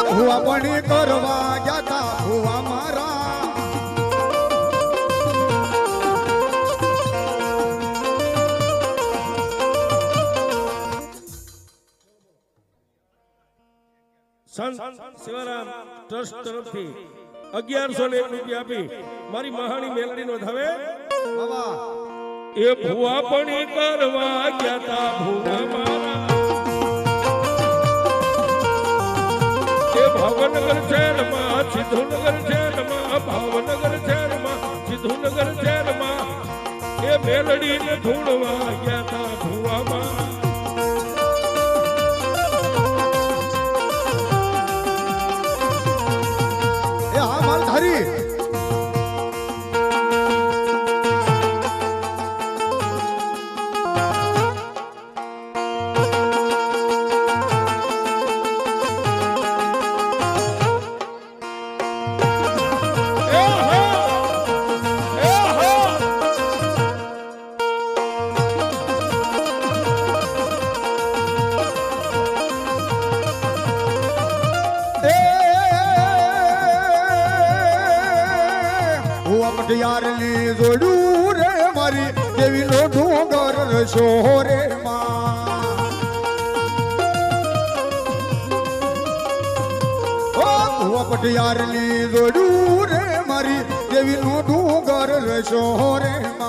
ભુવા પણ કરવા ગયા તા ભુવા મારા સંત શિવારામ ટ્રસ્ટ તરફથી 1101 રૂપિયા આપી મારી મહાણી મેલડી નો ધાવે બાબા એ ભુવા પણ કરવા ગયા તા ભુવા મારા એ ભાવનગર શહેરમાં સિદ્ધુનગર શહેરમાં ભાવનગર શહેરમાં સિદ્ધુનગર શહેરમાં એ મેલડી ને ઢૂંઢવા ગયા તા ભુવા મારા હરી યારની જોડું રે મારી દેવી નો ડુંગર રસો રે માં ઓ પટિયારની જોડું રે મારી દેવી નો ડુંગર રસો રે માં